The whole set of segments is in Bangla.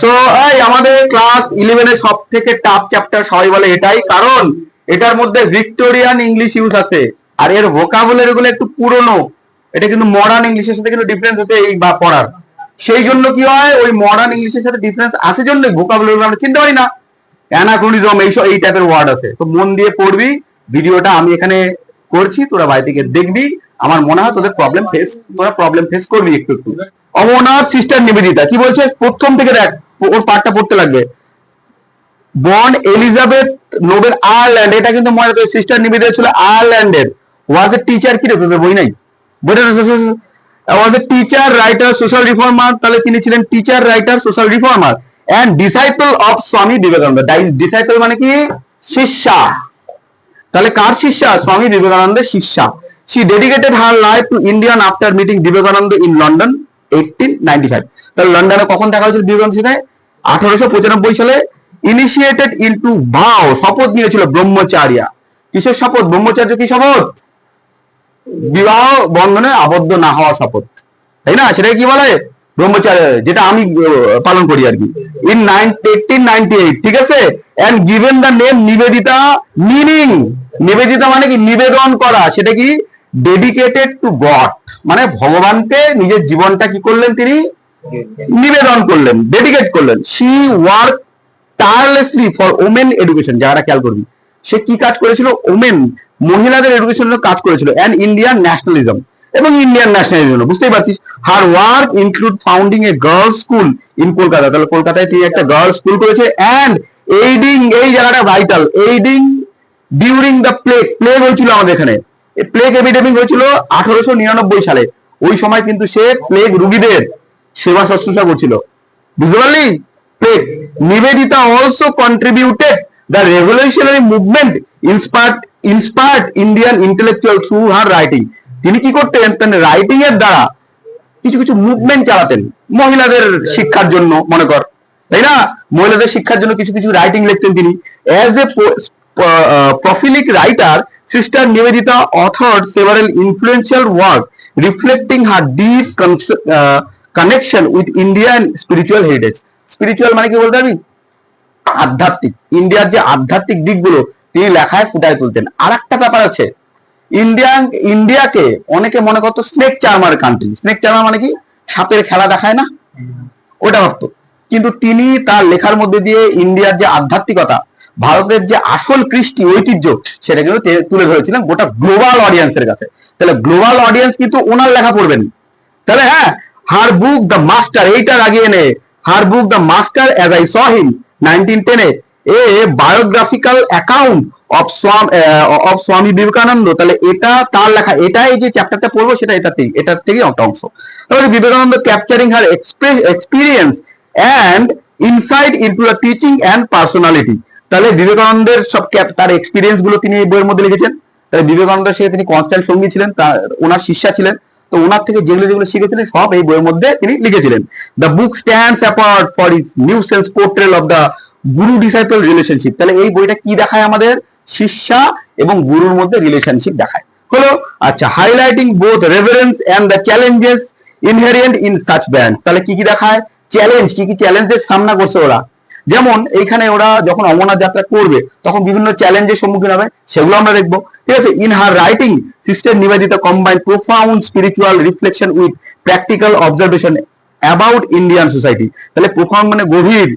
সো এই আমাদের ক্লাস 11 এর সব থেকে টাফ চ্যাপ্টার সবাই বলে এটাই, কারণ এটার মধ্যে ভিক্টোরিয়ান ইংলিশ ইউজ আছে আর এর ভোকাবুলারি গুলো একটু পুরনো। এটা কিন্তু মডার্ন ইংলিশের সাথে কিন্তু ডিফারেন্স আছে এই বা পড়ার। সেই জন্য কি হয়, ওই মডার্ন ইংলিশের সাথে ডিফারেন্স আছে জন্য ভোকাবুলারি আমরা চিনতে পারি না। অ্যানাক্রোনিজম এই টাইপের ওয়ার্ড আছে। তো মন দিয়ে পড়বি, ভিডিওটা আমি এখানে করছি, তোরা বাড়ি থেকে দেখবি। আমার মনে হয় তোরা প্রবলেম ফেস করবি একটু একটু। অমরনাথ সিস্টার নিবেদিতা কি বলছে প্রথম থেকে দেখ, ওর পার্টটা পড়তে লাগবে। বর্ন এলিজাবেথ নোবেল আয়ারল্যান্ড, এটা কিন্তু মনে রাখবে সিস্টার নিবেদিতা ছিল আয়ারল্যান্ডের। ওয়াজ এ টিচার, কি রে বই নাই, বইটা was a teacher writer social reformer, তাহলে তিনি ছিলেন teacher writer social reformer and disciple of Swami Vivekananda. Disciple মানে কি, শিষ্যা। তাহলে কার শিষ্যা? স্বামী বিবেকানন্দের শিষ্যা। She dedicated her life to Indian after meeting Vivekananda in London 1895. তাহলে লন্ডনে কখন দেখা হয়েছিল বিবেকানন্দের সাথে? 1895 সালে। ইনিশিয়েটেড ইনটু ভাও, শপথ নিয়েছিল ব্রহ্মচার্য। কিসের শপথ? ব্রহ্মচার্য কি শপথ? বিবাহ বন্ধনে আবদ্ধ না হওয়া শপথ, তাই না? সেটাকে কি বলে? ব্রহ্মচার্য, যেটা আমি পালন করি আর কি। ইন 1898, ঠিক আছে। And given the name Nivedita, meaning Nivedita মানে কি, নিবেদন করা। সেটা কি? ডেডিকেটেড টু গড, মানে ভগবানকে নিজের জীবনটা কি করলেন, তিনি নিবেদন করলেন, ডেডিকেট করলেন। She work tirelessly for women education, যারা খেয়াল করবি সে কি কাজ করেছিল? ওমেন, মহিলাদের এডুকেশনের কাজ করেছিল। এন্ড ইন্ডিয়ান ন্যাশনালিজম, এবং ইন্ডিয়ান ন্যাশনালিজম, বুঝতেই পারছিস। Her work include founding a girls school in Kolkata, তাহলে কলকাতায় তিনি একটা গার্লস স্কুল করেছে। এন্ড এইডিং, এই জায়গাটা vital, aiding during the plague, plague হয়েছিল আমাদের এখানে, প্লেগ এপিডেমিক হয়েছিল 1899 সালে। ওই সময় কিন্তু সে প্লেগ রোগীদের সেবা শুশ্রূষা করছিল, বুঝতে পারলি? Plague. Nivedita also contributed the revolutionary movement, inspired Indian intellectual through her writing. তিনি কি করতেন? রাইটিং এর দ্বারা কিছু কিছু মুভমেন্ট চালাতেন মহিলাদের শিক্ষার জন্য, মনে কর, তাই না? মহিলাদের শিক্ষার জন্য কিছু কিছু রাইটিং লিখতেন তিনি। As a prolific writer, Sister Nivedita authored several influential works reflecting her deep connection with Indian spiritual heritage. Spiritual মানে কি বলতে পারবি? আধ্যাত্মিক, ইন্ডিয়ার যে আধ্যাত্মিক দিকগুলো তিনি লেখায় ফুটায় তুলতেন। আর একটা ব্যাপার আছে, ইন্ডিয়াকে অনেকে মনে করতো স্নেক চার্মার কান্ট্রি। স্নেক চার্মার মানে কি? সাপের খেলা দেখায় না, ওটা ভাবতো। কিন্তু তিনি তার লেখার মধ্যে দিয়ে ইন্ডিয়ার যে আধ্যাত্মিকতা, ভারতের যে আসল কৃষ্টি ঐতিহ্য, সেটা কিন্তু তুলে ধরেছিলেন গোটা গ্লোবাল অডিয়েন্সের কাছে। তাহলে গ্লোবাল অডিয়েন্স কিন্তু ওনার লেখা পড়বেন। তাহলে হ্যাঁ, হার বুক দ্য মাস্টার, এইটা লাগিয়ে নে, her book the master as I saw him 1910 a biographical account of Swami Vivekananda. তাহলে এটা তার লেখা, এটাই যে চ্যাপ্টারটা পড়বো সেটা এটার থেকেই একটা অংশ। তাহলে Vivekananda capturing her experience and insight into the teaching and personality. তাহলে বিবেকানন্দের সব তার এক্সপিরিয়েন্স গুলো তিনি এই বইয়ের মধ্যে লিখেছেন। তাহলে বিবেকানন্দের সাথে তিনি কনস্ট্যান্ট সঙ্গী ছিলেন, ওনার শিষ্যা ছিলেন। তো ওনার থেকে যেগুলো যেগুলো শিখেছিলেন সব এই বইয়ের মধ্যে তিনি লিখেছিলেন। The book stands apart for its new sense portrayal of the guru disciple relationship. তাহলে এই বইটা কি দেখায়? আমাদের শিষ্যা এবং গুরুর মধ্যে রিলেশনশিপ দেখায়, হলো। আচ্ছা, highlighting both reverence and the challenges inherent in such bond. তাহলে কি কি দেখায়? চ্যালেঞ্জ, কি কি চ্যালেঞ্জের সামনা করছে ওরা। যেমন এইখানে ওরা যখন অমরনাথ যাত্রা করবে তখন বিভিন্ন চ্যালেঞ্জের সম্মুখীন হবে, সেগুলো আমরা দেখবো, ঠিক আছে। In her writing sister Nivedita combine profound spiritual reflection with practical observation about Indian society. তাহলে প্রোফাউন্ড মানে গভীর,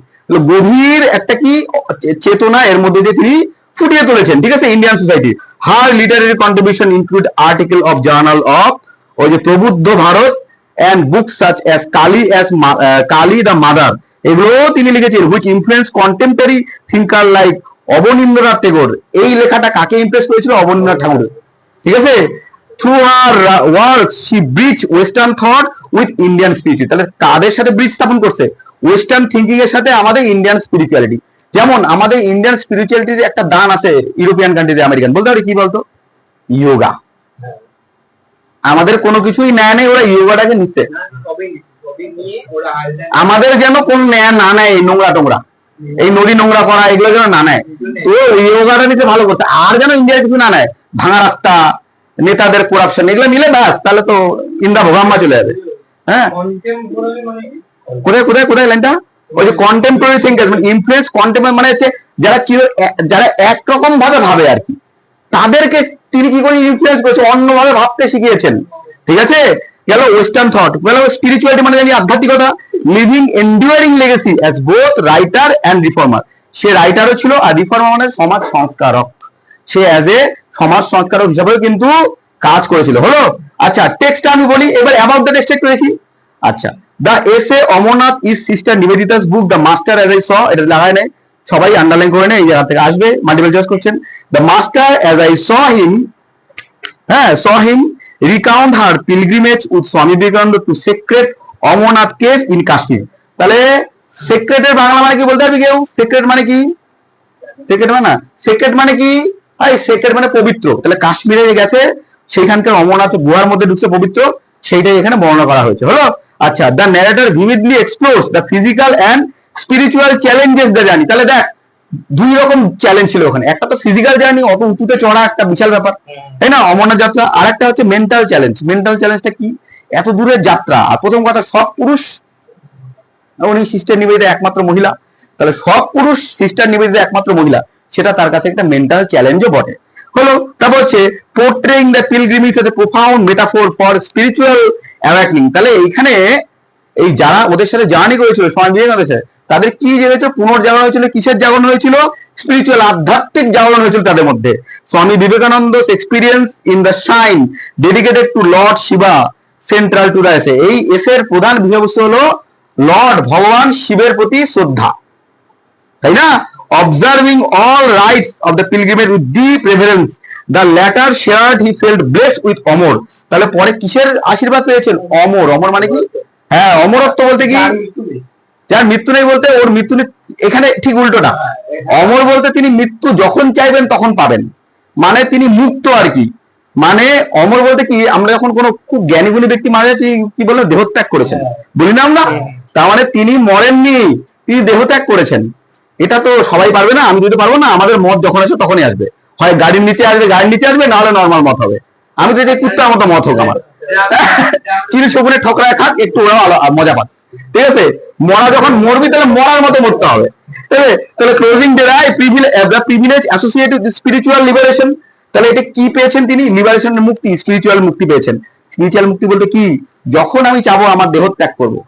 গভীর একটা কি চেতনা এর মধ্যে দিয়ে তিনি ফুটিয়ে তুলেছেন, ঠিক আছে, Indian society. Her Literary contribution include article of journal of ওই যে প্রবুদ্ধ Bharat and books such as Kali the Mother, এগুলো তিনি লিখেছেন। which influenced contemporary thinker like Abanindranath ঠাকুর। এই লেখাটা কাকে ইমপ্রেস করেছিল? অবনীন্দ্রনাথ ঠাকুর, ঠিক আছে। through her works she bridged western thought with Indian spirituality। তাহলে কাদের সাথে ব্রিজ স্থাপন করছে? ওয়েস্টার্ন থিঙ্কিং এর সাথে আমাদের ইন্ডিয়ান স্পিরিচুয়ালিটি। যেমন আমাদের ইন্ডিয়ান স্পিরিচুয়ালিটির একটা দান আছে ইউরোপিয়ান কান্ট্রিতে, আমেরিকান, বলতে পারি কি বলতো? ইয়োগা। আমাদের কোনো কিছুই নেয় নেই, ওরা ইয়োগাটাকে নিচ্ছে। আমাদের যেন কোন না নেয় এই নোংরা টোংরা, এই নদী নোংরা করা, এগুলো যেন না নেয়। তো ইয়োগাটা নিতে ভালো করতে, আর যেন ইন্ডিয়ার কিছু না নেয়। ভাঙা রাস্তা, নেতাদের করাপশন, এগুলো নিলে ব্যাস, তাহলে তো ইন্দা ভোগাম্মা চলে যাবে। হ্যাঁ, কোথায় কোথায় কোথায় লাইনটা? ওই যে কন্টেম্পোরারি থিঙ্কার, মানে ইনফ্লুয়েন্স কন্টেম্পোরারি মানে হচ্ছে যারা একরকম ভাবে ভাবে আর কি, তাদেরকে তিনি কি করে ইনফ্লুয়েন্স করেছে, অন্যভাবে ভাবতে শিখিয়েছেন। ঠিক আছে, গেল ওয়েস্টার্ন থট, গেল স্পিরিচুয়ালিটি মানে জানি আধ্যাত্মিকতা, living enduring legacy as both writer and reformer. সে রাইটারও ছিল আর রিফর্মার মানে সমাজ সংস্কারক, সে অ্যাজ এ সমাজ সংস্কারক হিসাবেও কিন্তু কাজ করেছিল। হলো, আচ্ছা টেক্সটটা আমি বলি এবার, অ্যাবাউট দ্য টেক্সট একটু দেখি। আচ্ছা, the essay Amarnath is sister Nivedita's book the master as I saw, এটা লাগায় নেই, সবাই আন্ডারলাইন করে নেই, এই জায়গা থেকে আসবে, multiple choice question. The master as I saw him, হ্যাঁ saw him recount her pilgrimage with Swami Vivekananda to sacred Amarnath cave in Kashmir. তাহলে সেক্রেটের বাংলা মানে কি বলতে পারবি কেউ? সেক্রেট মানে কি? সেক্রেট মানে না, সেক্রেট মানে কি ভাই? সেক্রেট মানে পবিত্র। তাহলে কাশ্মীরে গেছে, সেইখানকার অমরনাথ গুহার মধ্যে ঢুকছে পবিত্র, সেইটাই এখানে বর্ণনা করা হয়েছে। হলো, আচ্ছা the narrator vividly explores the physical and spiritual challenges the journey. তাহলে দেখ দুই রকম চ্যালেঞ্জ ছিল ওখানে, একটা তো ফিজিক্যাল জার্নি, অত উঁচুতে চড়া একটা বিশাল ব্যাপার, তাই না, অমরনাথ যাত্রা, আর একটা হচ্ছে মেন্টাল চ্যালেঞ্জ। মেন্টাল চ্যালেঞ্জটা কি? এত দূরের যাত্রা, আর প্রথম কথা সব পুরুষ, উনি সিস্টার নিবেদিতা একমাত্র মহিলা, তাহলে সব পুরুষ সিস্টার নিবেদিতা একমাত্র মহিলা, সেটা তার কাছে একটা মেন্টাল চ্যালেঞ্জও বটে। হলো, তারপর হচ্ছে portraying the pilgrimage as a profound metaphor for spiritual awakening. তাহলে এইখানে এই যারা ওদের সাথে জার্নি করেছিল স্বামী বিবেকানন্দের সাথে, তাদের কি জেগেছে? পুনর্জাগরণ হয়েছিল। কিসের জাগরণ হয়েছিল? স্পিরিচুয়াল, আধ্যাত্মিক জাগরণ হয়েছিল তাদের মধ্যে। Swami Vivekananda experience in the shine dedicated to lord Shiva central to the essay. এই এসের প্রধান বিষয়বস্তু হলো লর্ড ভগবান শিবের প্রতি শ্রদ্ধা, তাই না? Observing all rites of the pilgrimage with deep reverence the latter shared he felt blessed with Amar. তাহলে পরে কিসের আশীর্বাদ পেয়েছেন? অমর। অমর মানে কি? হ্যাঁ, অমরত্ব বলতে কি? যার মৃত্যু নেই বলতে ওর মৃত্যু নেই, এখানে ঠিক উল্টোটা। অমর বলতে তিনি মৃত্যু যখন চাইবেন তখন পাবেন, মানে তিনি মুক্ত আর কি। মানে অমর বলতে কি, আমরা যখন কোনো খুব জ্ঞানী গুণী ব্যক্তি মারা যায়, তিনি কি বললেন? দেহত্যাগ করেছেন, বলি না আমরা? তার মানে তিনি মরেননি, তিনি দেহত্যাগ করেছেন। এটা তো সবাই পারবে না, আমি যদি পারবো না, আমাদের মত যখন আসে তখনই আসবে, হয় গাড়ির নিচে আসবে, গাড়ির নিচে আসবে, না হলে নর্মাল মত হবে। আমি তো যে কুত্তার মতো মত হোক আমার, চিনি শকুনে ঠকরায় খাক, একটু ওরাও মজা পাক, ঠিক আছে? মরা যখন মরবি তাহলে মরার মতো মরতে হবে। তাহলে closing dry privilege associated with spiritual liberation. তাহলে এটা কি পেয়েছেন তিনি? লিবারেশনের মুক্তি, স্পিরিচুয়াল মুক্তি পেয়েছেন। স্পিরিচুয়াল মুক্তি বলতে কি? যখন আমি চাবো আমার দেহ ত্যাগ করবো,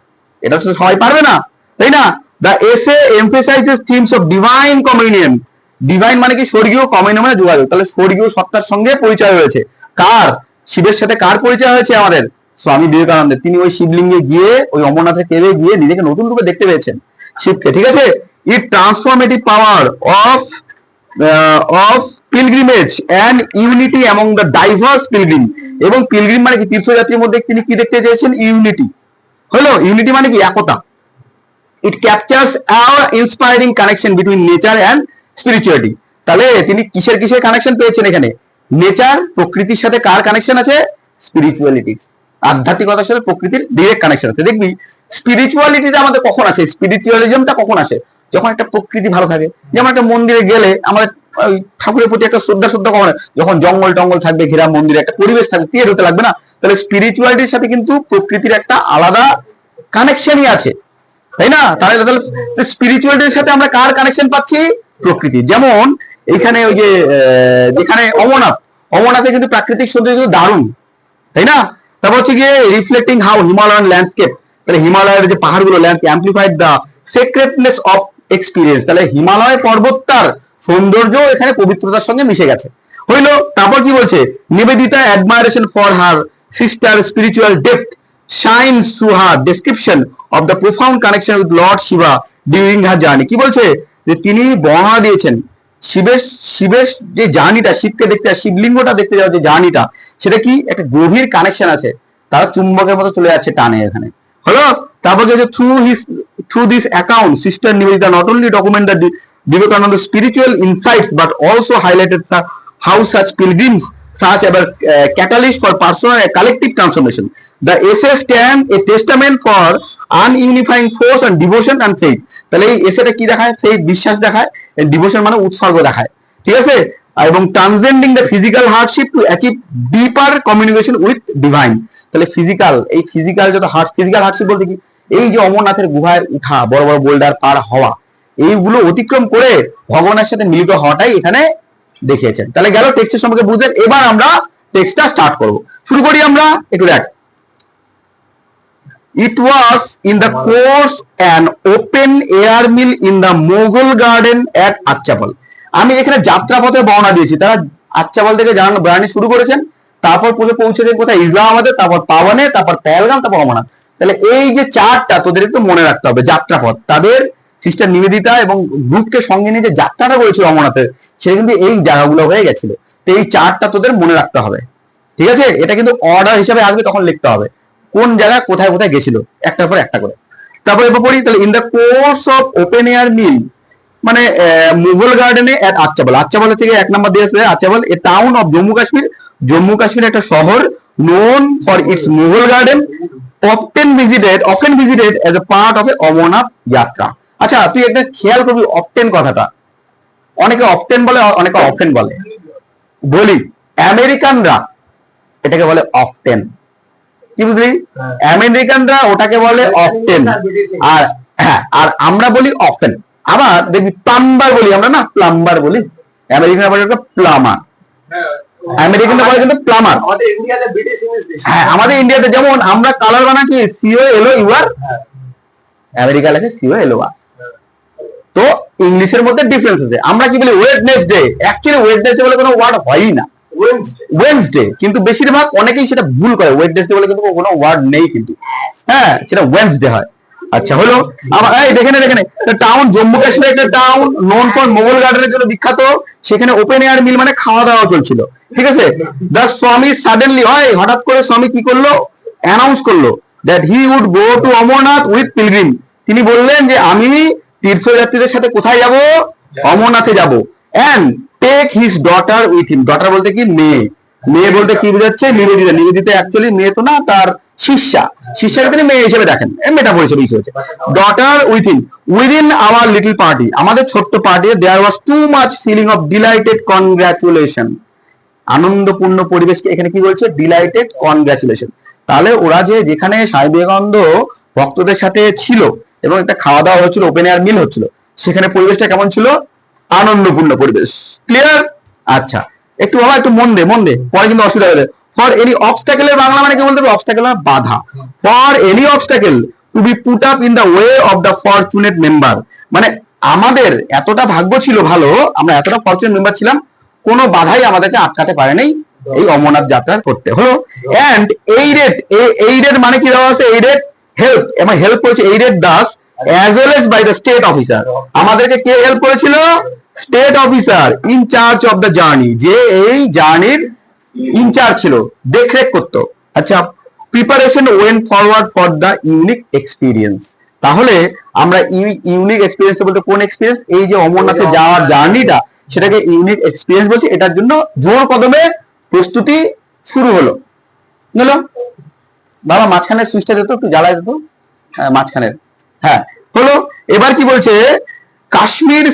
এটা তো সবাই পারবে না, তাই না? The essay emphasizes themes of divine communion. Divine মানে কি? স্বর্গীয়, কমিউনিয়ন মানে যোগাযোগ। তাহলে স্বর্গীয় সত্তার সঙ্গে পরিচয় হয়েছে কার? শিবের সাথে কার পরিচয় হয়েছে? আমাদের স্বামী বিবেকানন্দের। তিনি ওই শিবলিঙ্গে গিয়ে, ওই অমরনাথের কেভে গিয়ে নিজেকে নতুন রূপে দেখতে পেয়েছেন শিবকে, ঠিক আছে? It transformative power of pilgrimage and unity among the diverse pilgrim. এবং পিলগ্রিম মানে কি? তীর্থযাত্রীর মধ্যে তিনি কি দেখতে চেয়েছেন? ইউনিটি। হলো, ইউনিটি মানে কি? একতা। It captures awe inspiring connection between nature and spirituality. তাহলে তিনি কিসের কিসের কানেকশন পেয়েছেন এখানে? নেচার, প্রকৃতির সাথে কার কানেকশন আছে? স্পিরিচুয়ালিটি, আধ্যাত্মিকতার সাথে প্রকৃতির ডিরেক্ট কানেকশন আছে। দেখবি স্পিরিচুয়ালিটিটা আমাদের কখন আসে, স্পিরিচুয়ালিজমটা কখন আসে? যখন একটা প্রকৃতি ভালো থাকে। যেমন একটা মন্দিরে গেলে আমাদের ঠাকুরের প্রতি একটা শ্রদ্ধা কখন? যখন জঙ্গল টঙ্গল থাকবে, ঘেরা মন্দিরে একটা পরিবেশ থাকবে, ক্রিয়েট হতে লাগবে না? তাহলে স্পিরিচুয়ালিটির সাথে কিন্তু প্রকৃতির একটা আলাদা কানেকশনই আছে, তাই না? তাহলে স্পিরিচুয়ালিটির সাথে আমরা কার কানেকশন পাচ্ছি? প্রকৃতি। যেমন এইখানে ওই যে যেখানে অমরনাথে কিন্তু প্রাকৃতিক সৌন্দর্য কিন্তু দারুণ, তাই না? তারপর হচ্ছে গিয়ে রিফ্লেক্টিং হাউ হিমালয়ান ল্যান্ডস্কেপ। তাহলে হিমালয়ের যে পাহাড়গুলো, ল্যান্ডস্কেপ অ্যাম্প্লিফাইড দ্য সেক্রেটনেস অফ এক্সপিরিয়েন্স। তাহলে হিমালয় পর্বতটার সৌন্দর্য এখানে পবিত্রতার সঙ্গে মিশে গেছে। হইলো, তারপর কি বলছে? Nivedita admiration for her sister spiritual depth shines through her description of the profound connection with Lord Shiva during her journey. কি বলছে? যে তিনি বর্ণনা দিয়েছেন শিবের যে জার্নিটা, শিবকে দেখতে, শিবলিঙ্গটা দেখতে যাওয়ার যে জার্নিটা, সেটা কি একটা গভীর কানেকশন আছে, তারা চুম্বকের মতো চলে যাচ্ছে টানে এখানে। হলো, তারপর হচ্ছে through this account sister Nivedita not only document the Vivekananda spiritual insights but also highlighted how such pilgrims such as catalyst for personal and collective transformation. The essay stand a testament for ununifying force and devotion and faith. তাহলে এই এসেটা কি দেখায়? ফেথ, বিশ্বাস দেখায়, ডিভোশন মানে উৎসর্গ দেখায়, ঠিক আছে? এবং transcending the physical hardship to achieve deeper communication with divine. তাহলে ফিজিক্যাল, এই ফিজিক্যাল যত ফিজিক্যাল হার্ডশিপ বলতে কি? এই যে অমরনাথের গুহায় উঠা, বড় বড় বোল্ডার পার হওয়া, এইগুলো অতিক্রম করে ভগবানের সাথে মিলিত হওয়াটাই এখানে দেখিয়েছেন। তাহলে গেল টেক্সটের সম্পর্কে বুঝলেন। এবার আমরা টেক্সটটা স্টার্ট করব। শুরু করি আমরা, একটু দেখ। It was in the course an open air meal in the Mughal garden at Achapal. আমি এখানে যাত্রাপথে বর্ণনা দিয়েছি, তারা আচ্চাবল থেকে জার্নি শুরু করেছেন, তারপর পৌঁছেছেন কোথায়? ইসলামাবাদে, তারপর পাওয়ানে, তারপর পেহেলগাম, তারপর অমরনাথ। তাহলে এই যে চারটা তোদের একটু মনে রাখতে হবে। যাত্রাপথ, তাদের সিস্টার নিবেদিতা এবং গ্রুপকে সঙ্গে নিয়ে যে যাত্রাটা করেছিল অমরনাথের, সেটা কিন্তু এই জায়গাগুলো হয়ে গেছিল। তো এই চারটা তোদের মনে রাখতে হবে, ঠিক আছে? এটা কিন্তু অর্ডার হিসাবে আসবে, তখন লিখতে হবে কোন জায়গায় কোথায় কোথায় গেছিল, একটার পর একটা করে। তারপর এবার পড়ি, তাহলে in the course of open air meal, মানে মুঘল গার্ডেনে এট আচ্চাবল। আচ্চাবল হচ্ছে এক নাম্বার দিয়ে আসবে। Achabal a town of Jammu Kashmir, Jammu Kashmir একটা শহর, known for its Mughal garden, often visited as a part of a Amarnath Yatra. আচ্ছা, তুই একটা খেয়াল করবি often কথাটা, অনেকে often বলে, অনেকে often বলে। বলি আমেরিকানরা এটাকে বলে often, কি বুঝলি? আমেরিকানরা ওটাকে বলে often, আর হ্যাঁ, আর আমরা বলি often। আবার দেখবি প্লাম্বার বলি আমরা, না প্লাম্বার বলি, আমেরিকানরা বলে প্লামার, আমেরিকানরা বলে কিন্তু প্লামার। হ্যাঁ, আমাদের ইন্ডিয়াতে যেমন আমরা কালার বানাচ্ছি COLOUR, আমেরিকা লেখে COLOR। তো ইংলিশের মধ্যে ডিফারেন্স আছে। আমরা কি বলি ওয়েডনেসডে, অ্যাকচুয়ালি ওয়েডনেসডে বলে কোনো ওয়ার্ড হয়ই না, ওয়েডনেসডে। কিন্তু বেশিরভাগ অনেকেই সেটা ভুল করে, ওয়েডনেসডে বলে কিন্তু কোনো ওয়ার্ড নেই কিন্তু, হ্যাঁ সেটা ওয়েডনেসডে হয়। আচ্ছা হলো। আবার এই দেখেন টাউন, জম্মু কাশ্মীর একটা টাউন, নোন ফর মোগল গার্ডেনের জন্য বিখ্যাত। সেখানে ওপেন এয়ার মিল মানে খাওয়া দাওয়া চলছিল, ঠিক আছে? দ্য স্বামী সাডেনলি, হঠাৎ করে স্বামী কি করলো? অ্যানাউন্স করলো that he would go to Amarnath with pilgrim. তিনি বললেন যে আমি তীর্থযাত্রীদের সাথে কোথায় যাব? অমরনাথে যাব। And take his daughter with him. Daughter বলতে কি? মেয়ে। মেয়ে বলতে কি বোঝাচ্ছে? নিবেদিতা। নিবেদিতা অ্যাকচুয়ালি মেয়ে তো না, তার শিষ্যা, শিষ্যাকে তিনি মেয়ে হিসেবে দেখেন, মেটাফর হিসেবে ইউজ হয়েছে। Daughter with him within our little party, আমাদের ছোট্ট পার্টি, there was too much feeling of delighted congratulation. আনন্দপূর্ণ পরিবেশকে এখানে কি বলছে? Delighted congratulation. তাহলে ওরা যে যেখানে স্বামী বিবেকানন্দ ভক্তদের সাথে ছিল এবং একটা খাওয়া দাওয়া হচ্ছিল, ওপেন এয়ার মিল হচ্ছিল, সেখানে পরিবেশটা কেমন ছিল? আনন্দপূর্ণ পরিবেশ। ক্লিয়ার? আচ্ছা, একটু বাবা একটু মন দে, পরে কিন্তু অসুবিধা হবে। ফর এনি অবস্টাকেলের বাংলা মানে কি বলতে হবে? অবস্টাকেল মানে বাধা। For any obstacle to be put up in the way of the fortunate member, মানে আমাদের এতটা ভাগ্য ছিল ভালো, আমরা এতটা ফরচুনেট মেম্বার ছিলাম, কোনো বাধাই আমাদেরকে আটকাতে পারে নাই এই অমরনাথ যাত্রা করতে। হলো। এন্ড এইডেড মানে কি দেওয়া আছে? এইডেড হেল্প, এবং হেল্প করেছে aided Das as well as by the state officer। আমাদেরকে কে হেল্প করেছিল? State officer in charge of the journey, যে এই জার্নির ইনচার্জ ছিল, দেখরেখ করতো। আচ্ছা, preparation went forward for the unique experience. তাহলে আমরা ইউনিক এক্সপিরিয়েন্স বলতে কোন এক্সপিরিয়েন্স? এই যে অমরনাথে যাওয়ার জার্নিটা, সেটাকে ইউনিক এক্সপিরিয়েন্স বলছে। এটার জন্য জোর কদমে প্রস্তুতি শুরু হলো। বাবা মাঝখানের সুইচটা দিত, একটু জ্বালায় দিত, হ্যাঁ মাঝখানের, হ্যাঁ হলো। এবার কি বলছে? কাশ্মীর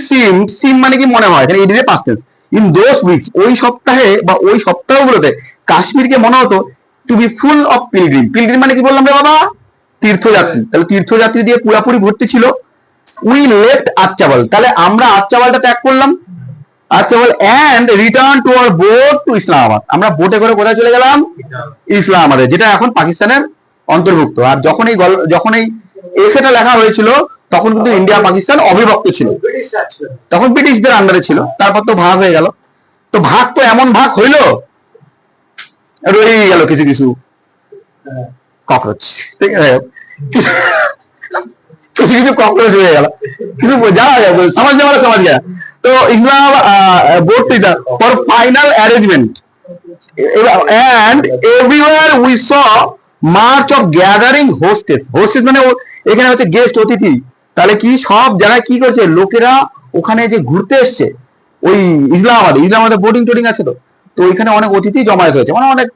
সিম মানে কি মনে হয়? এখানে it is a past tense. In those weeks, ওই সপ্তাহে বা ওই সপ্তাহগুলোতে কাশ্মীরকে মনে হতো to be full of pilgrim. Pilgrim মানে কি বললাম রে বাবা? তীর্থযাত্রী। তাহলে তীর্থযাত্রী দিয়ে পুরোপুরি ভর্তি ছিল। উই লেফট আচ্চাবল, তাহলে আমরা আচ্চাবলটা ত্যাগ করলাম, Achabal, and return to our boat to Islamabad. আমরা বোটে করে কোথায় চলে গেলাম? ইসলামাবাদে, যেটা এখন পাকিস্তানের অন্তর্ভুক্ত। আর যখন এই এসেটা লেখা হয়েছিল তখন কিন্তু ইন্ডিয়া পাকিস্তান অবিভক্ত ছিল, তখন ব্রিটিশদের আন্ডারে ছিল। তারপর তো ভাগ হয়ে গেল। তো ভাগ তো এমন ভাগ হইলো, রয়ে গেল কিছু কিছু ককরোচ, ঠিক আছে, কিছু কিছু ককরোচ হয়ে গেল, কিছু জানা যায়, সমাজ নেওয়ার সমাজ গেল। তো Islamabad for final arrangement, and everywhere we saw march of gathering hostess মানে এখানে হচ্ছে গেস্ট, অতিথি। তাহলে কি সব জায়গায় কি করছে লোকেরা? ওখানে যে ঘুরতে এসছে ওই ইসলামাবাদে বোটিং টোটিং আছে, তো ওইখানে অনেক অতিথি জমায়েত হয়েছে, মানে অনেক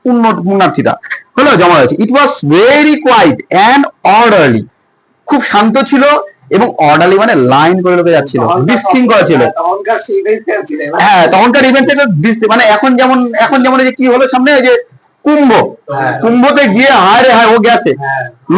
পুণ্যার্থীরা হলো জমা হয়েছে। It was very quiet and orderly, খুব শান্ত ছিল এবং অর্ডারলি মানে লাইন করে লোকে যাচ্ছিল, বিশৃঙ্খলা ছিল। হ্যাঁ, তখনকার ইভেন্ট থেকে মানে এখন যেমন এই যে কি হলো সামনে, যে কুম্ভ, কুম্ভতে গিয়ে হায় রে হায় ও গেছে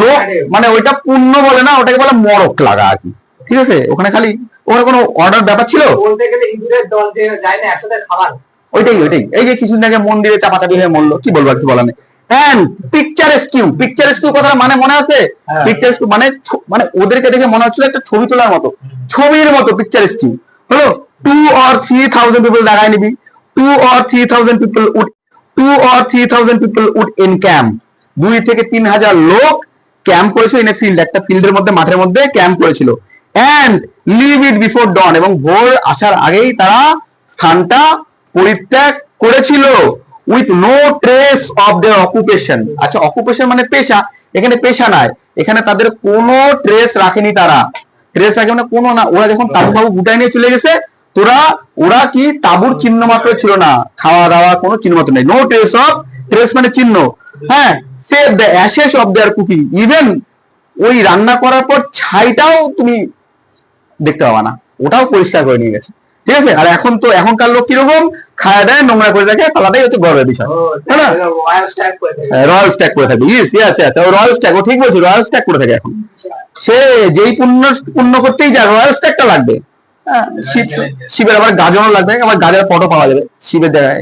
লোক, মানে ওইটা পুণ্য বলে না, ওটাকে বলে মরক লাগা আর কি। ঠিক আছে, ওখানে খালি ওখানে কোনো অর্ডার ব্যাপার ছিল, বলতে গেলে ইঁদুরের দল যে যায় না একসাথে খাবার, ওইটাই ওইটাই। এই যে কিছুদিন আগে মন্দিরে চাপাচাপি হয়ে মরলো, কি বলবো আর কি বলা নেই। এন্ড পিকচারেস্কিউ, পিকচারেস্কিউ কথাটা মানে মনে আছে? পিকচারেস্কিউ মানে মানে ওদেরকে দেখে মনে হচ্ছিল একটা ছবি তোলার মতো, ছবির মতো পিকচারেস্কিউ হলো। 2 or 3,000 পিপল দেখায় নিবি, 2 or 3,000 people would 2 or 3,000 people would in camp, 2 থেকে 3,000 লোক ক্যাম্প করেছিল ইন এ ফিল্ড, একটা ফিল্ডের মধ্যে, মাঠের মধ্যে ক্যাম্প করেছিল। And leave it before dawn, এবং ভোর আসার আগেই তারা স্থানটা পরিত্যাগ করেছিল। With no trace of their occupation. আচ্ছা, অকুপেশন মানে পেশা, এখানে পেশা নাই, এখানে তাদের কোনো ট্রেস রাখেনি তারা, ট্রেস রাখে মানে কোনো না। ওরা যখন তাবু বাবু গুটাই নিয়ে চলে গেছে, ওরা কি তাবুর চিহ্ন মাত্র ছিল না, খাওয়া দাওয়া কোনো চিহ্ন মাত্র নেই। নো ট্রেস অফ, ট্রেস মানে চিহ্ন, হ্যাঁ। Save the Ashes of their cooking, even ওই রান্না করার পর ছাইটাও তুমি দেখতে পাবা না, ওটাও পরিষ্কার করে নিয়ে গেছে। ঠিক আছে, আর এখন তো এখনকার লোক কিরকম খাওয়া দেয়, নোংরা করে রাখে, তাহলেই হচ্ছে গর্বের বিষয়, তাই না? রয়্যাল স্ট্যাক করে থাকে, yes yes yes, royal stack, ও ঠিক বলছি, রয়্যাল স্ট্যাক করে থাকে এখন। সে যেই পুণ্য করতেই যায়, রয়্যাল স্ট্যাকটা লাগবে। শিবের আবার গাজনও লাগবে, আবার গাজের ফটো পাওয়া যাবে শিবের জায়গায়।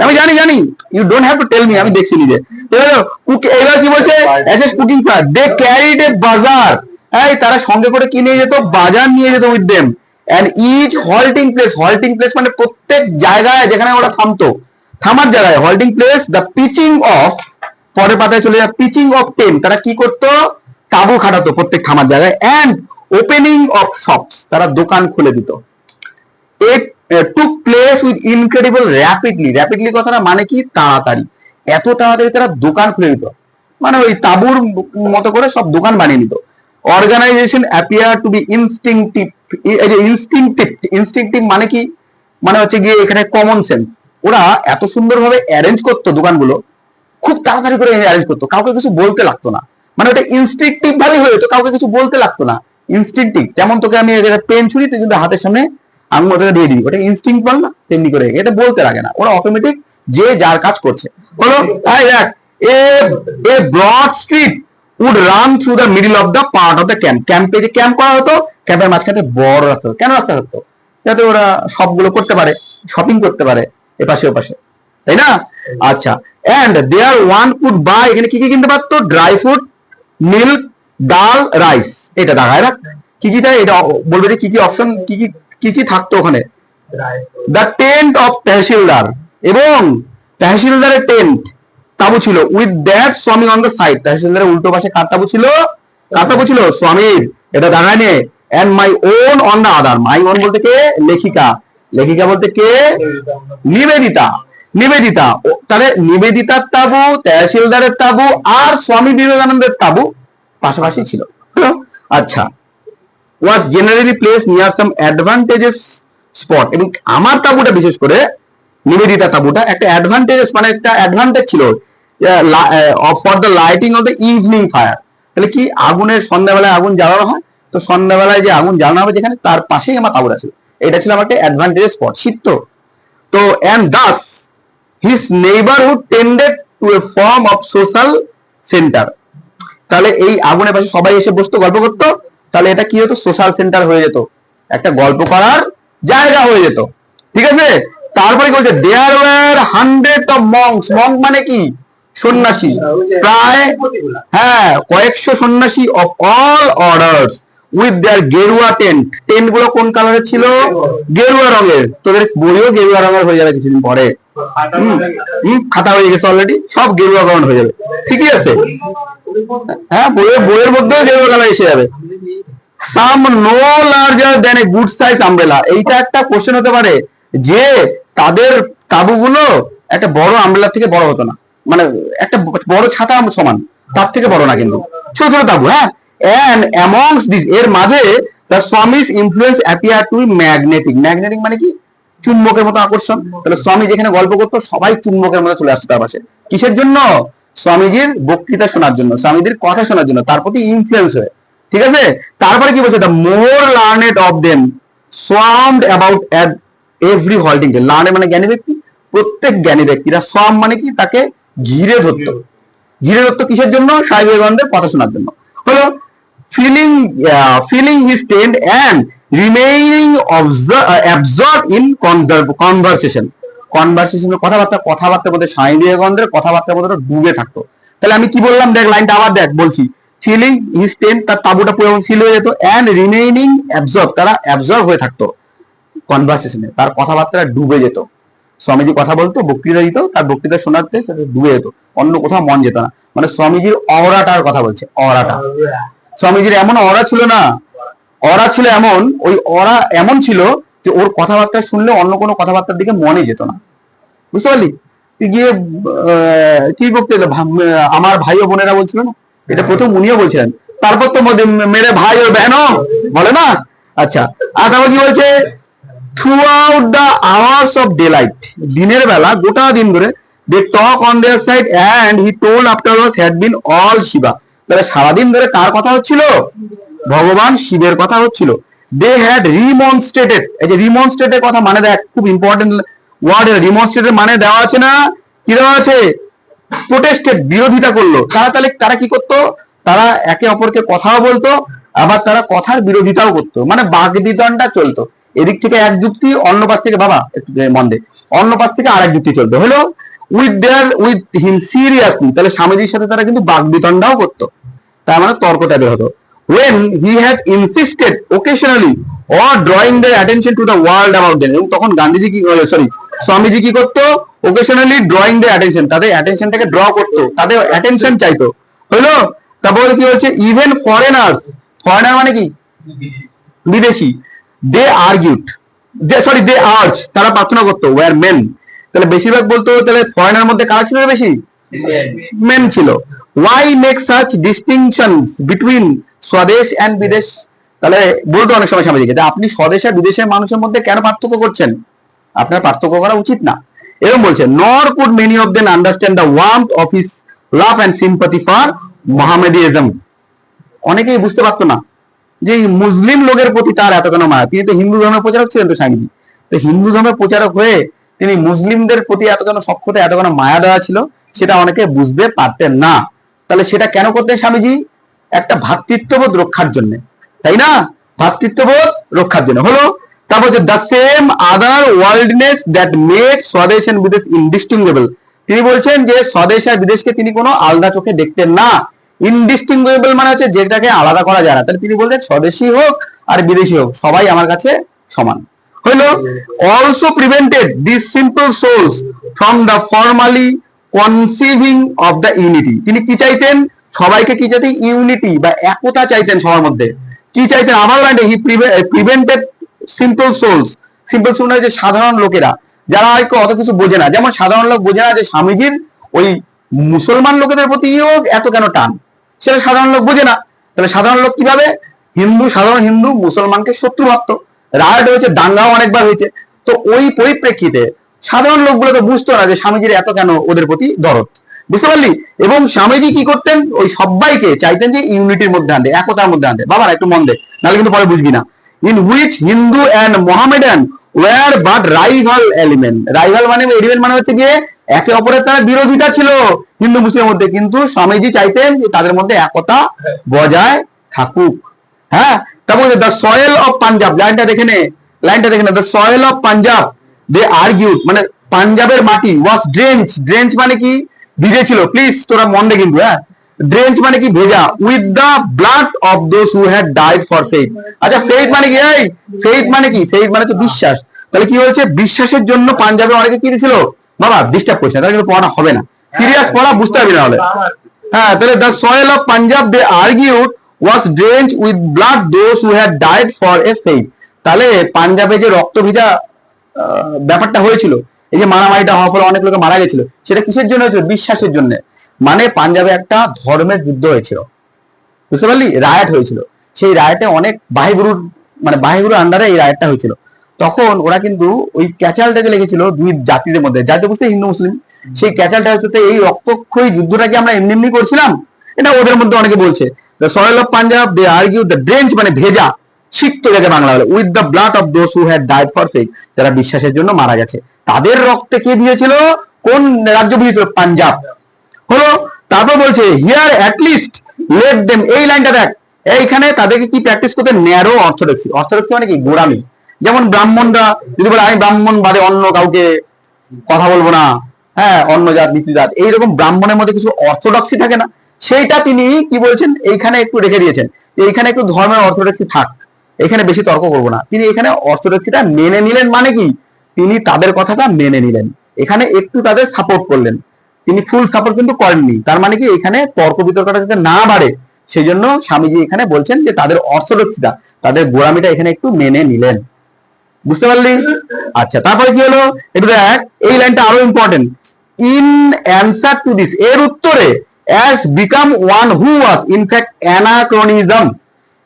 আমি জানি জানি, you don't have to tell me, আমি দেখছি নিজে। এবার কি বলছে, as a cooking fire they carried a bazaar, এই তারা সঙ্গে করে কি নিয়ে যেত, বাজার নিয়ে যেত with them. And each halting place, halting place মানে প্রত্যেক জায়গায় যেখানে ওরা থামতো, থামার জায়গায় halting place, the pitching of, পরের পাতায় চলে যায়, পিচিং অফ টেন্ট, তারা কি করতো, তাবু খাটাতো প্রত্যেক থামার জায়গায়। এন্ড ওপেনিং অফ শপস, তারা দোকান খুলে দিত। It took place with incredible rapidly, rapidly কথাটা মানে কি, তাড়াতাড়ি, এত তাড়াতাড়ি তারা দোকান খুলে দিত, মানে ওই তাবুর মতো করে সব দোকান বানিয়ে নিত। Organisation appear to be instinctive, এই যে ইনস্টিংটিভ, ইনস্টিংটিভ মানে কি, মানে হচ্ছে গিয়ে এখানে কমন সেন্স। ওরা এত সুন্দরভাবে অ্যারেঞ্জ করতো দোকানগুলো, খুব তাড়াতাড়ি করে অ্যারেঞ্জ করতো, কাউকে কিছু বলতে লাগতো না, মানে ওটা ইনস্টিংটিভ ভাবে হয়ে যেত, কাউকে কিছু বলতে লাগতো না। ইনস্টিংটিভ, যেমন তোকে আমি পেন ছুরি, তুই কিন্তু হাতের সামনে আঙুল ওটাকে দিয়ে দিবি, ওটা ইনস্টিংক্ট বল না, তেমনি করে এটা বলতে লাগে না, ওরা অটোমেটিক যে যার কাজ করছে। বলো দেখ, a broad street would run through the middle of the part of the camp, ক্যাম্পে যে ক্যাম্প করা হতো, ক্যাম্পের মাঝখানে বড় রাস্তা, কেন রাস্তা থাকতো, যাতে ওরা সবগুলো করতে পারে, শপিং করতে পারে এপাশে ওপাশে, তাই না? আচ্ছা, and there one could buy, এখানে কি কি কিনতে পারতো, dry fruit, milk, dal, rice, এটা দেখায় না কি কি দেয়, এটা বলবে যে কি কি অপশন, কি কি থাকতো ওখানে। দ্য টেন্ট অফ তহসিলদার, এবং তহসিলদারের টেন্ট, তাবু ছিল, উইথ দ্যাট স্বামী অন দ্য সাইড, তহসিলদারের উল্টো পাশে কার তাবু ছিল, কার তাবু ছিল, স্বামীর, এটা দেখায় নিয়ে। And my own on the other, my own বলতে কে, লেখিকা, লেখিকা বলতে কে, নিবেদিতা, নিবেদিতা, তাহলে নিবেদিতার তাবু, তহসিলদারের তাবু আর স্বামী বিবেকানন্দের তাবু পাশাপাশি ছিল। আচ্ছা, was generally place near some advantages spot, এবং আমার তাবুটা বিশেষ করে, নিবেদিতা তাবুটা একটা অ্যাডভান্টেজেস, মানে একটা অ্যাডভান্টেজ ছিল for the lighting of the evening fire. তাহলে কি, আগুনের সন্ধ্যাবেলায় আগুন জ্বালানো হয়, তো সন্ধ্যাবেলায় যে আগুন জ্বালানো হবে যেখানে, তার পাশেই আমার তাবুটা ছিল, এটা ছিল আমার একটা অ্যাডভান্টেজেস স্পট, শীত তো। And thus his neighbourhood tended to a form of social centre, তাহলে এই আগুনের পাশে সবাই এসে বসতো, গল্প করতো, তাহলে এটা কি হতো, সোশ্যাল সেন্টার হয়ে যেত, একটা গল্প করার জায়গা হয়ে যেত। ঠিক আছে, তারপরে কি বলছে, there were hundred of monks, monk মানে কি, সন্ন্যাসী, প্রায় হ্যাঁ কয়েকশো সন্ন্যাসী, of all orders, with their gerua tent, tent গুলো কোন কালারের ছিল, গেরুয়া রঙের, তোদের বইও গেরুয়া রঙের হয়ে যাবে কিছুদিন পরে, খাতা হয়ে গেছে অলরেডি, সব গেরুয়া কালার হয়ে যাবে, ঠিকই আছে, হ্যাঁ বইয়ের মধ্যেও গেরুয়া কালার এসে যাবে। Some no larger than a good size umbrella, এইটা একটা কোশ্চেন হতে পারে যে তাদের তাবুগুলো একটা বড় আমব্রেলা থেকে বড় হতো না, মানে একটা বড় ছাতা সমান, তার থেকে বড় না, কিন্তু ছোট ছোট তাবু, হ্যাঁ। এন্ড অ্যামংস দিস, এর মাঝে the Swami's influence appear to be magnetic, magnetic মানে কি, চুম্বকের মতো আকর্ষণ। তাহলে স্বামী যেখানে গল্প করতো সবাই চুম্বকের মতো চলে আসতো তার পাশে, কিসের জন্য, স্বামীজির বক্তৃতা শোনার জন্য, স্বামীজির কথা শোনার জন্য, তার প্রতি ইনফ্লুয়েন্স হয়ে। ঠিক আছে, তারপরে কি বলছে, the more learned of them swarmed about at every halting place, learned মানে জ্ঞানী ব্যক্তি, প্রত্যেক জ্ঞানী ব্যক্তিরা সম মানে কি তাকে ঘিরে ধরতো। ঘিরে ধরতো কিসের জন্য? স্বামী বিবেকানন্দের কথা শোনার জন্য। হলো feeling his stand and remaining absorbed in conversation কথাবার্তার মধ্যে স্বামী বিবেকানন্দের কথাবার্তার মধ্যে ডুবে থাকতো। তাহলে আমি কি বললাম দেখ, লাইনটা আবার দেখ বলছি, ফিলিং হিজ টেন, তার তাবুটা পুরো ফিল হয়ে যেত, এন্ড রিমেইনিং অ্যাবজর্ব, তারা অ্যাবজর্ব হয়ে থাকতো কনভারসেশনে, তার কথাবার্তা ডুবে যেত। স্বামীজি কথা বলতো, বক্তৃতা দিত, তার বক্তৃতা শোনাতে সেটা ডুবে যেত, অন্য কোথাও মন যেত না। মানে স্বামীজির অরাটার কথা বলছে, অরাটা। স্বামীজির এমন অরা ছিল না, অরা ছিল এমন, ওই অরা এমন ছিল যে ওর কথাবার্তা শুনলে অন্য কোনো কথাবার্তার দিকে মনে যেত না। বুঝতে পারলি? তুই গিয়ে কি বক্তৃতা, আমার ভাই ও বোনেরা বলছিল না, এটা প্রথম উনিও বলছিলেন, তারপর তো মেরে ভাই ও বেহন বলে না। আচ্ছা, আর তারপর কি বলছে, throughout the hours of daylight, দিনের বেলা গোটা দিন ধরে, they talk on their side and he told afterwards had been all Shiva. তাহলে সারাদিন ধরে কার কথা হচ্ছিল? ভগবান শিবের কথা হচ্ছিল। দে হ্যাড রিমনস্ট্রেটেড, এই যে রিমনস্ট্রেটের কথা মানে দেখ, খুব ইম্পর্টেন্ট ওয়ার্ড। রিমনস্ট্রেটের মানে দেওয়া আছে না, কি দেওয়া আছে? প্রোটেস্টেড, বিরোধিতা করলো। তাহলে তারা কি করতো? তারা একে অপরকে কথাও বলতো, আবার তারা কথার বিরোধিতাও করতো, মানে বাগবিতণ্ডা চলতো। এদিক থেকে এক যুক্তি, অন্য পাশ থেকে, বাবা একটু মন দে, অন্য পাশ থেকে আরেক যুক্তি চলতো। হলো উইথ হিম সিরিয়াসলি, তাহলে স্বামীজির সাথে তারা কিন্তু বাগবিতণ্ডাও করতো, তার মানে তর্ক টাইপের হতো। when he had insisted occasionally or drawing their attention to the world about them, এবং তখন গান্ধীজি কি, স্বামীজি কি করতো? occasionally drawing their attention, তাদের অ্যাটেনশনটাকে ড্র করতো, তাদের অ্যাটেনশন চাইতো। হলো, তারপরে কি হচ্ছে, ইভেন ফরেনার, ফরেনার মানে কি? বিদেশি। দে আর্গুড, দে আর্জ, তারা প্রার্থনা করতো, ওয়ার মেন। তাহলে বেশিরভাগ বলতো, তাহলে ফরেনার মধ্যে কারা ছিল বেশি? মেন ছিল। Why make such distinctions between swadesh and bidesh, তাহলে বলতো অনেক সময় স্বামীজিকে, আপনি স্বদেশ আর বিদেশের মানুষের মধ্যে কেন পার্থক্য করছেন? আপনার পার্থক্য করা উচিত না। এরকম বলছে, nor could many of them understand the warmth of his love and sympathy for Mohammedism. অনেকেই বুঝতে পারতো না যে মুসলিম লোকের প্রতি তার এত কেন মায়া। তিনি তো হিন্দু ধর্মের প্রচারক ছিলেন, তো স্বামীজি তো হিন্দু ধর্মের প্রচারক হয়ে তিনি মুসলিমদের প্রতি এত কেন সক্ষতা, এত কেন মায়া দেওয়া ছিল, সেটা অনেকে বুঝতে পারতেন না। তাহলে সেটা কেন করতেন স্বামীজি? একটা ভ্রাতৃত্ববোধ রক্ষার জন্য, তাই না? ভ্রাতৃত্ববোধ রক্ষার জন্য। হলো, তারপর যে the same other worldliness that made স্বদেশ এন্ড বিদেশ ইনডিস্টিংগুয়েবল, তিনি বলছেন যে স্বদেশ আর বিদেশকে তিনি কোনো আলাদা চোখে দেখতেন না। ইনডিস্টিংগুয়েবল মানে হচ্ছে যেটাকে আলাদা করা যায় না। তাহলে তিনি বলছেন স্বদেশী হোক আর বিদেশি হোক, সবাই আমার কাছে সমান। হইলো, also prevented this simple souls from the formally conceiving of the unity. তিনি কি চাইতেন? সবাইকে কি চাইতেন? ইউনিটি বা একতা চাইতেন সবার মধ্যে। কি চাইতেন? আবার he prevented simple souls, simple soul যে সাধারণ লোকেরা, যারা হয়তো অত কিছু বোঝে না, যেমন সাধারণ লোক বোঝে না যে স্বামীজির ওই মুসলমান লোকেদের প্রতিও এত কেন টান, সেটা সাধারণ লোক বোঝে না। তাহলে সাধারণ লোক কিভাবে? সাধারণ হিন্দু মুসলমানকে শত্রু ভাবত, রায়ট হয়েছে, দাঙ্গাও অনেকবার হয়েছে। তো ওই পরিপ্রেক্ষিতে সাধারণ লোকগুলো তো বুঝতো না যে স্বামীজির এত কেন ওদের প্রতি দরদ। বুঝতে পারলি? এবং স্বামীজি কি করতেন? ওই সবাইকে চাইতেন যে ইউনিটির মধ্যে আনতে, একতার মধ্যে আনতে। বাবা একটু মন দে, নাহলে কিন্তু পরে বুঝবি না। In which Hindu and Mohammedan were but rival element. Rival মানে এলিমেন্ট মানে হচ্ছে গিয়ে একে অপরের তারা বিরোধিতা ছিল হিন্দু মুসলিমের মধ্যে, কিন্তু স্বামীজি চাইতেন যে তাদের মধ্যে একতা বজায় থাকুক। হ্যাঁ, তারপর দ্য সয়েল অফ পাঞ্জাব, লাইনটা দেখে নে, the soil of Punjab they argued, মানে পাঞ্জাবের মাটি ওয়াজ ড্রেঞ্চ, ড্রেঞ্চ মানে কি? ভিজে ছিল। প্লিজ তোরা মন দে কিন্তু, হ্যাঁ, ড্রেঞ্চ মানে কি? ভেজা। With the blood of those who had died for faith. আচ্ছা, ফেইথ মানে কি? এই ফেইথ মানে কি? ফেইথ মানে তো বিশ্বাস। তাহলে কি হয়েছে? বিশ্বাসের জন্য পাঞ্জাবে অনেকে কি দিয়েছিল? বাবা ডিস্টার্ব করছে, তাহলে কিন্তু পড়াটা হবে না, সিরিয়াস পড়া বুঝতে হবে না হলে। হ্যাঁ, তাহলে the soil of Punjab they argued was drenched with blood those who had died for a faith। তাহলে পাঞ্জাবে যে রক্ত ভিজা ব্যাপারটা হয়েছিল, এই যে মারামারিটা হওয়ার পরে অনেক লোকে মারা গেছিল, সেটা কিসের জন্য হয়েছিল? বিশ্বাসের জন্য। মানে পাঞ্জাবে একটা ধর্মের যুদ্ধ হয়েছিল, বুঝতে পারলি? রায়ট হয়েছিল। সেই রায়টে অনেক বাহিগুরুর আন্ডারে এই রায়টটা হয়েছিল। তখন ওরা কিন্তু ওই ক্যাচালটাকে লেগেছিল দুই জাতিদের মধ্যে, জাতি বুঝতে হিন্দু মুসলিম। সেই ক্যাচালটা হচ্ছে এই রক্তক্ষয়ী যুদ্ধটাকে আমরা এমনি এমনি করছিলাম, এটা ওদের মধ্যে অনেকে বলছে। The soil of Punjab they argue the drench মানে ভেজা, সিক্ত যাকে বাংলা বলে, with the blood of those who had died for faith, যারা বিশ্বাসের জন্য মারা গেছে, তাদের রক্তে কে দিয়েছিল? কোন রাজ্য দিয়েছিল? পাঞ্জাব। হলো। তারপর বলছে here at least let them, এই লাইনটা দেখ, এইখানে তাদেরকে কি প্র্যাকটিস করতে? Narrow orthodoxy. অর্থোডক্সি মানে কি? গোড়ামি। যেমন ব্রাহ্মণরা যদি বলে আমি ব্রাহ্মণ বাদে অন্য কাউকে কথা বলবো না, হ্যাঁ, অন্য জাত নীতি জাত, এইরকম ব্রাহ্মণের মধ্যে কিছু অর্থোডক্সি থাকে না, সেইটা তিনি কি বলছেন এইখানে একটু রেখে দিয়েছেন, এইখানে একটু ধর্মের অর্থোডক্সি থাক, এখানে বেশি তর্ক করবো না। তিনি এখানে অর্থোডক্সিটা মেনে নিলেন, মানে কি? তিনি তাদের কথাটা মেনে নিলেন, এখানে একটু তাদের সাপোর্ট করলেন, তিনি ফুল সাপোর্ট কিন্তু করেননি। তার মানে কি? এখানে তর্ক বিতর্কটা যাতে না বাড়ে, সেই জন্য স্বামীজি এখানে বলছেন যে তাদের অর্থোডক্সিটা, তাদের গোড়ামিটা এখানে একটু মেনে নিলেন। বুঝতে পারলি? আচ্ছা, তারপরে কি হলো একটু দেখ, এই লাইনটা আরো important. In answer to this, এর উত্তরে, as become one who was in fact anachronism.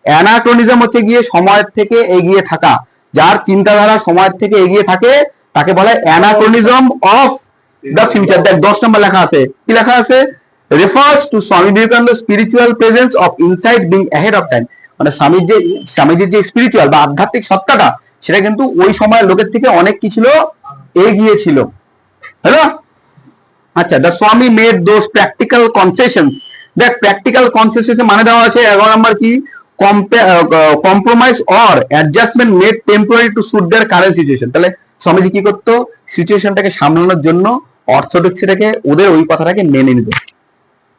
Anachronism হচ্ছে গিয়ে সময়ের থেকে এগিয়ে থাকা, যার চিন্তাধারা সময়ের থেকে এগিয়ে থাকে তাকে বলে অ্যানাক্রোনিজম অফ দ্য ফিউচার। দেখ 10 নম্বর লেখা আছে, কি লেখা আছে? Refers to Swami Vivekananda spiritual presence of insight being ahead of time. মানে স্বামীজির যে স্পিরিচুয়াল বা আধ্যাত্মিক সত্তাটা, সেটা কিন্তু ওই সময়ের লোকের থেকে অনেক কি ছিল? এগিয়ে ছিল। হ্যালো। আচ্ছা, দ্য স্বামী মেড দোজ প্র্যাকটিক্যাল কনসেশনস। দেখ, প্র্যাকটিক্যাল কনসেশন মানে দেওয়া আছে 11 নম্বর কি? Compromise or adjustment made temporary to suit their current situation. তাহলে স্বামীজি কি করতো? সিচুয়েশনটাকে সামলানোর জন্য অর্থোডক্সিটাকে, ওদের ওই কথাটাকে মেনে নিত,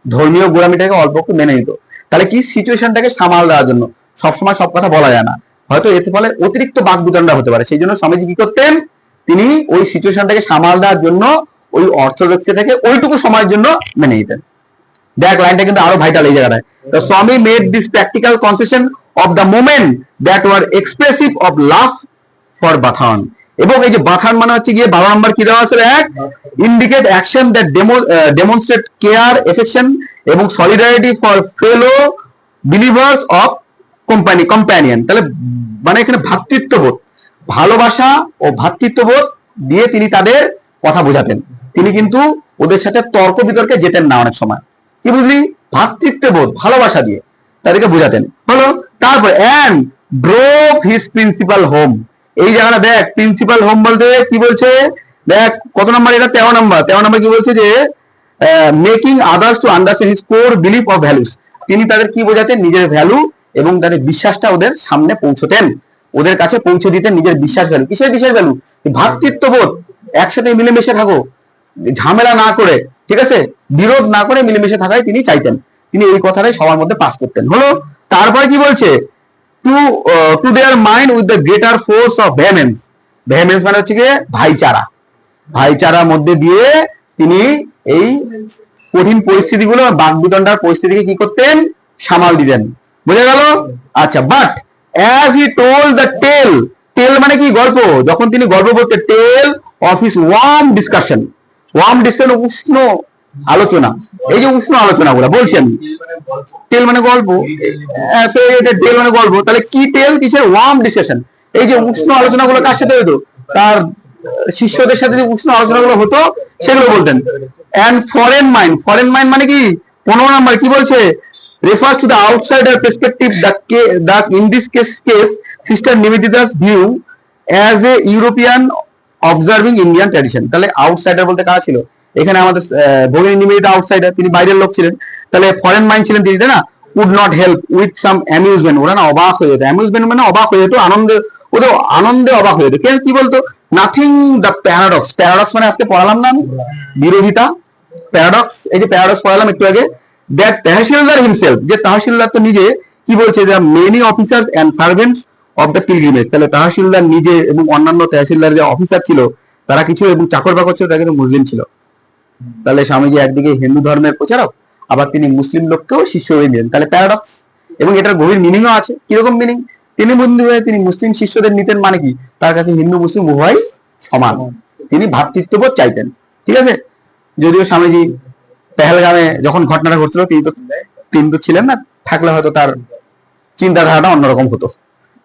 ধর্মীয় গোড়ামিটাকে অল্প একটু মেনে নিত। তাহলে কি? সিচুয়েশনটাকে সামাল দেওয়ার জন্য। সবসময় সব কথা বলা যায় না, হয়তো এতে ফলে অতিরিক্ত বাকবিতণ্ডা হতে পারে, সেই জন্য স্বামীজি কি করতেন? তিনি ওই সিচুয়েশনটাকে সামাল দেওয়ার জন্য ওই অর্থোডক্সিটাকে ওইটুকু সময়ের জন্য মেনে নিতেন। দেখ, লাইনটা কিন্তু আরো ভাইটাল এই জায়গাটায়। The Swami made this practical concession of the moment that were expressive of love for Bathan. এবং এই যে বাথান মানে হচ্ছে গিয়ে 12 নম্বর কি দেওয়া আছে? এক, indicate action that demonstrate care, affection এবং solidarity for fellow believers of companion. তাহলে মানে এখানে ভ্রাতৃত্ববোধ, ভালোবাসা ও ভ্রাতৃত্ববোধ দিয়ে তিনি তাদের কথা বোঝাতেন। তিনি কিন্তু ওদের সাথে তর্ক বিতর্কে যেতেন না অনেক সময়। কি বুঝলি? ভ্রাতৃত্ববোধ, ভালোবাসা দিয়ে তাদেরকে বোঝাতেন। হলো। তারপর and drove his principal home. এই জায়গাটা দেখ, প্রিন্সিপাল হোম বলতে কি বলছে? দেখ কত নম্বর এটা? 13 নম্বর। 13 নম্বর কি বলছে? যে making others to understand his core belief of values. তিনি তাদের কি বোঝাতেন? নিজের ভ্যালু এবং তাদের বিশ্বাসটা ওদের সামনে পৌঁছতেন, ওদের কাছে পৌঁছে দিতেন নিজের বিশ্বাস ভ্যালু। কিসের বিশ্বাস ভ্যালু? ভ্রাতৃত্ববোধ, একসাথে মিলেমিশে থাকো, ঝামেলা না করে, ঠিক আছে, বিরোধ না করে মিলেমিশে থাকাই তিনি চাইতেন। তিনি এই কথাটাই সবার মধ্যে পাস করতেন। হলো। তারপরে কি বলছে? To their mind with the greater force of vehemence. Vehemence মানে হচ্ছে গিয়ে ভাইচারা, ভাইচারার মধ্যে দিয়ে তিনি এই কঠিন পরিস্থিতিগুলো, বাকবিতণ্ডার পরিস্থিতিকে কি করতেন? সামাল দিতেন। বুঝে গেল? আচ্ছা, but as he told the tale, tale মানে কি? গল্প। যখন তিনি গল্প বলতেন, tale of his warm discussion, উষ্ণ আলোচনা, এই যে উষ্ণ আলোচনাগুলো বলছি আমি, টেল মানে গল্প, টেল মানে গল্প। তাহলে কি টেল? কিসের? Warm discussion. এই যে উষ্ণ আলোচনাগুলো কার সাথে হতো? তার শিষ্যদের সাথে যে উষ্ণ আলোচনাগুলো হতো সেগুলো বলতেন। And foreign mind, foreign mind মানে কি? 15 নম্বর কি বলছে? refers to the outsider perspective that in this case Sister Nivedita's view as a European observing Indian tradition. তাহলে আউটসাইডার বলতে কারা ছিল? এখানে আমাদের ভগিনী নিবেদিতা আউটসাইডার, তিনি বাইরের লোক ছিলেন। তাহলে ফরেন মাইন্ড ছিলেন তিনি, তাই না? would not help with some amusement, ওরা না অবাক হয়ে যেত। অ্যামিউজমেন্ট মানে অবাক হয়ে যেত, আনন্দে, ওদের আনন্দে অবাক হয়ে যেত। কি বলতো? Nothing the paradox. প্যারাডক্স মানে আজকে পড়ালাম না আমি, বিরোধিতা, প্যারাডক্স। এই যে প্যারাডক্স পড়ালাম একটু আগে। দ্যাট তহসিলদার হিমসেলফ, যে তহসিলদার তো নিজে কি বলছে? যে many officers and servants of the pilgrimage. তাহলে তহসিলদার নিজে এবং অন্যান্য তহসিলদার যে অফিসার ছিল তারা কিছু, এবং চাকর বাকর ছিল তারা কিন্তু মুসলিম ছিল। তাহলে স্বামীজি একদিকে হিন্দু ধর্মের প্রচারক, আবার তিনি মুসলিম লোককেও শিষ্য হয়ে নিলেন। তাহলে প্যারাডক্স। এবং এটার গভীর মিনিংও আছে। কিরকম মিনিং? তিনি বন্ধু হয়ে তিনি মুসলিম শিষ্যদের নিতেন, মানে কি? তার কাছে হিন্দু মুসলিম উভয় সমান, তিনি ভ্রাতৃত্ববোধ চাইতেন। ঠিক আছে। যদিও স্বামীজি পেহেলগামে যখন ঘটনাটা ঘটছিল তিনি তো ছিলেন না, থাকলে হয়তো তার চিন্তাধারাটা অন্যরকম হতো।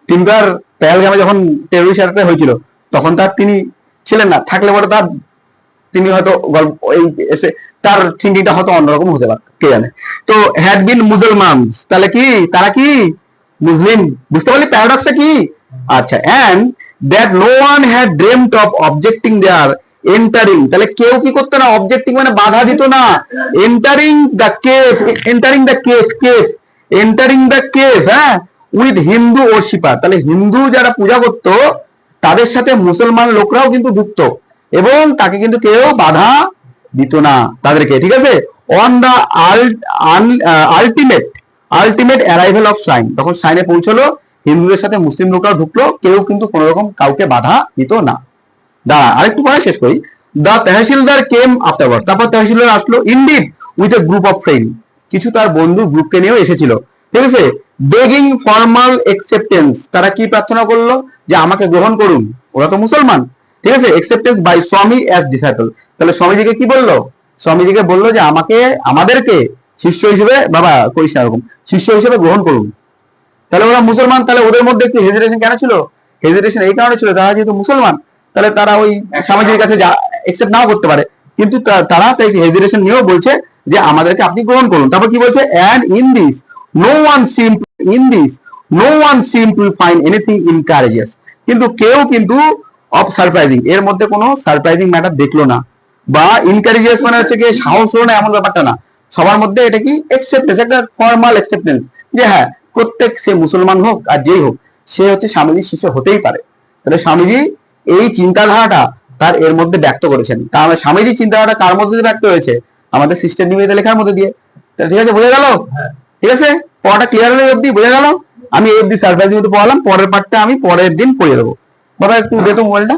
তিনি তো আর পেহেলগামে যখন টেররিস্ট অ্যাটাক হয়েছিল তখন তার তিনি ছিলেন না, থাকলে পরে তিনি হয়তো তার থিঙ্কিংটা হয়তো অন্যরকম হতে পারে, কে জানে। তো হ্যাড বিন মুসলমান, তাহলে কি তারা কি মুসলিম। বুঝতে পারলি প্যারাডক্সটা কি? আচ্ছা, and that no one had dreamed of objecting their entering, তাহলে কেউ কি করতো না, অবজেক্টিং মানে বাধা দিত না, entering the cave, entering the cave, entering the cave, হ্যাঁ, উইথ হিন্দু ওরশিপার, তাহলে হিন্দু যারা পূজা করতো তাদের সাথে মুসলমান লোকরাও কিন্তু ঢুকত এবং তাকে কিন্তু কেউ বাধা দিত না তাদেরকে, ঠিক আছে। On the ultimate arrival of shrine, তখন শাইনে পৌঁছলো, হিন্দুদের সাথে মুসলিম লোকরাও ঢুকলো, কেউ কিন্তু কোনো রকম কাউকে বাধা দিত না। দাঁড়া আরেকটু পরে শেষ করি। দা তহসিলদার কেম আফটারওয়ার্ড, তারপর তহসিলদার আসলো, indeed with a group of friend, কিছু তার বন্ধু গ্রুপকে নিয়েও এসেছিল, ঠিক আছে। বেগিং ফর্মাল অ্যাকসেপ্টেন্স, তারা কি প্রার্থনা করলো, যে আমাকে গ্রহণ করুন, ওরা তো মুসলমান, ঠিক আছে। অ্যাকসেপ্টেন্স বাই স্বামী অ্যাজ ডিসাইপল, তাহলে স্বামীজিকে কি বললো, স্বামীজিকে বললো যে আমাদেরকে শিষ্য হিসেবে, বাবা করিস না এরকম, শিষ্য হিসেবে গ্রহণ করুন। তাহলে ওরা মুসলমান, তাহলে ওদের মধ্যে একটু হেজিটেশন কেন ছিল? হেজিটেশন এই কারণে ছিল, তারা যেহেতু মুসলমান, তাহলে তারা ওই স্বামীজির কাছে একসেপ্ট নাও করতে পারে, কিন্তু তারা তাই হেজিটেশন নিয়েও বলছে যে আমাদেরকে আপনি গ্রহণ করুন। তারপর কি বলছে, and in this no one seemed to find anything encourageous, কিন্তু কেউ কিন্তু অফ সারপ্রাইজিং, এর মধ্যে কোনো সারপ্রাইজিং ম্যাটার দেখলো না, বা ইনকারেজিয়াস মানে হচ্ছে কি সাহস হলো না এমন ব্যাপারটা না, সবার মধ্যে এটা কি অ্যাকসেপ্টেন্স, একটা ফর্মাল অ্যাকসেপ্টেন্স, যে হ্যাঁ প্রত্যেক সে মুসলমান হোক আর যেই হোক সে হচ্ছে স্বামীজির শিষ্য হতেই পারে। তাহলে স্বামীজি এই চিন্তাধারাটা তার এর মধ্যে ব্যক্ত করেছেন, তাহলে স্বামীজির চিন্তাধারাটা কার মধ্যে দিয়ে ব্যক্ত হয়েছে, আমাদের সিস্টেম নিবেদিত লেখার মধ্যে দিয়ে। ঠিক আছে, বোঝা গেল? ঠিক আছে, পড়াটা ক্লিয়ার হলে অব্দি বোঝা গেল। আমি এই অব্দি সারপ্রাইজিং মতো পড়ালাম, পরের পার্টটা আমি পরের দিন পড়িয়ে দেবো। বাবা একটু দে তো মোবাইলটা।